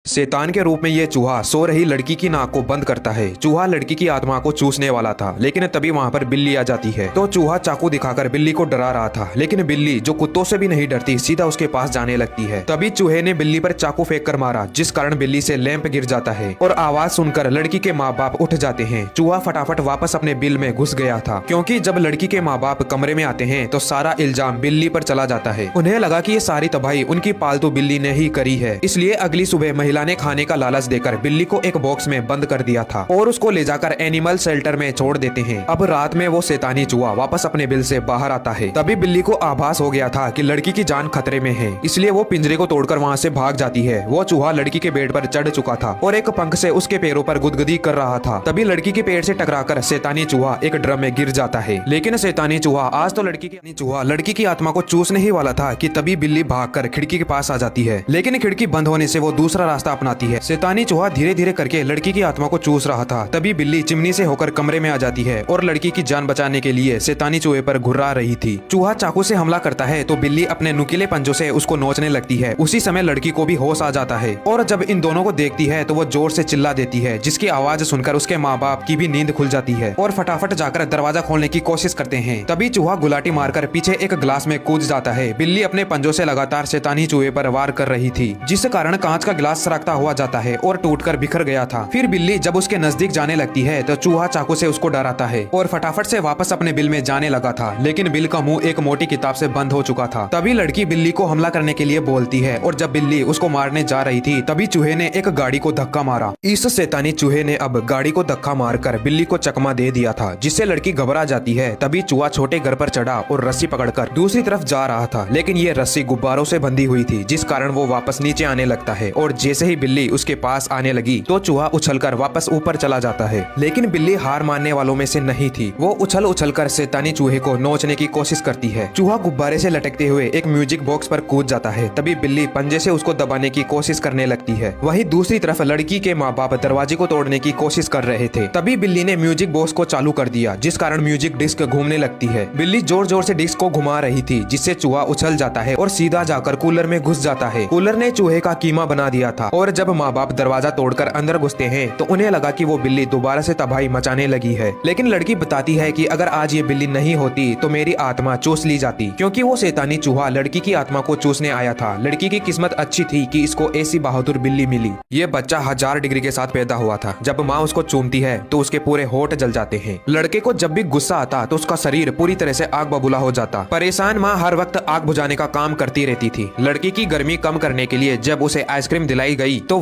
शैतान के रूप में यह चूहा सो रही लड़की की नाक को बंद करता है। चूहा लड़की की आत्मा को चूसने वाला था, लेकिन तभी वहाँ पर बिल्ली आ जाती है। तो चूहा चाकू दिखाकर बिल्ली को डरा रहा था, लेकिन बिल्ली जो कुत्तों से भी नहीं डरती सीधा उसके पास जाने लगती है। तभी चूहे ने बिल्ली पर चाकू फेंक कर मारा, जिस कारण बिल्ली से लैंप गिर जाता है और आवाज सुनकर लड़की के माँ बाप उठ जाते हैं। चूहा फटाफट वापस अपने बिल में घुस गया था, क्योंकि जब लड़की के माँ बाप कमरे में आते हैं तो सारा इल्जाम बिल्ली पर चला जाता है। उन्हें लगा कि ये सारी तबाही उनकी पालतू बिल्ली ने ही करी है, इसलिए अगली सुबह महिला ने खाने का लालच देकर बिल्ली को एक बॉक्स में बंद कर दिया था और उसको ले जाकर एनिमल शेल्टर में छोड़ देते हैं। अब रात में वो शैतानी चूहा वापस अपने बिल से बाहर आता है। तभी बिल्ली को आभास हो गया था कि लड़की की जान खतरे में है, इसलिए वो पिंजरे को तोड़कर वहाँ से भाग जाती है। वो चूहा लड़की के बेड पर चढ़ चुका था और एक पंख से उसके पैरों पर गुदगुदी कर रहा था। तभी लड़की के पेड़ से टकराकर शैतानी चूहा एक ड्रम में गिर जाता है। लेकिन शैतानी चूहा आज तो लड़की की आत्मा को चूसने ही वाला था कि तभी बिल्ली भागकर खिड़की के पास आ जाती है, लेकिन खिड़की बंद होने से वो दूसरा रास्ता अपनाती है। शैतानी चूहा धीरे धीरे करके लड़की की आत्मा को चूस रहा था। तभी बिल्ली चिमनी से होकर कमरे में आ जाती है और लड़की की जान बचाने के लिए शैतानी चूहे पर घुर्रा रही थी। चूहा चाकू से हमला करता है तो बिल्ली अपने नुकीले पंजों से उसको नोचने लगती है। उसी समय लड़की को भी होश आ जाता है और जब इन दोनों को देखती है तो वो जोर से चिल्ला देती है, जिसकी आवाज सुनकर उसके माँ बाप की भी नींद खुल जाती है और फटाफट जाकर दरवाजा खोलने की कोशिश करते हैं। तभी चूहा गुलाटी मारकर पीछे एक ग्लास में कूद जाता है। बिल्ली अपने पंजों से लगातार शैतानी चूहे पर वार कर रही थी, जिस कारण कांच का गिलास सरकता हुआ जाता है और टूटकर बिखर गया था। फिर बिल्ली जब उसके नजदीक जाने लगती है तो चूहा चाकू से उसको डराता है और फटाफट से वापस अपने बिल में जाने लगा था, लेकिन बिल का मुंह एक मोटी किताब से बंद हो चुका था। तभी लड़की बिल्ली को हमला करने के लिए बोलती है और जब बिल्ली उसको मारने जा रही थी तभी चूहे ने एक गाड़ी को धक्का मारा। इस शैतानी चूहे ने अब गाड़ी को धक्का मारकर बिल्ली को चकमा दे दिया था, जिससे लड़की घबरा जाती है। तभी चूहा छोटे घर पर चढ़ा और रस्सी पकड़कर दूसरी तरफ जा रहा था, लेकिन ये रस्सी गुब्बारों से बंधी हुई थी, जिस कारण वो वापस नीचे आने लगता है और जैसे ही बिल्ली उसके पास आने लगी तो चूहा उछलकर वापस ऊपर चला जाता है। लेकिन बिल्ली हार मानने वालों में से नहीं थी। वो उछल उछलकर शैतानी चूहे को नोचने की कोशिश करती है। चूहा गुब्बारे से लटकते हुए एक म्यूजिक बॉक्स पर कूद जाता है। तभी बिल्ली पंजे से उसको दबाने की कोशिश करने लगती है। वहीं दूसरी तरफ लड़की के माँ बाप दरवाजे को तोड़ने की कोशिश कर रहे थे। तभी बिल्ली ने म्यूजिक बॉक्स को चालू कर दिया, जिस कारण म्यूजिक डिस्क घूमने लगती है। बिल्ली जोर जोर से डिस्क को घुमा रही थी, जिससे चूहा उछल जाता है और सीधा जाकर कूलर में घुस जाता है। कूलर ने चूहे का कीमा बना दिया था और जब माँ बाप दरवाजा तोड़कर अंदर घुसते हैं तो उन्हें लगा कि वो बिल्ली दोबारा से तबाही मचाने लगी है। लेकिन लड़की बताती है कि अगर आज ये बिल्ली नहीं होती तो मेरी आत्मा चूस ली जाती, क्योंकि वो शैतानी चूहा लड़की की आत्मा को चूसने आया था। लड़की की किस्मत अच्छी थी कि इसको ऐसी बहादुर बिल्ली मिली। ये बच्चा 1000 डिग्री के साथ पैदा हुआ था। जब माँ उसको चूमती है तो उसके पूरे होठ जल जाते हैं। लड़के को जब भी गुस्सा आता तो उसका शरीर पूरी तरह से आग बबूला हो जाता। परेशान माँ हर वक्त आग बुझाने का काम करती रहती थी। लड़की की गर्मी कम करने के लिए जब उसे आइसक्रीम दिलाई गई तो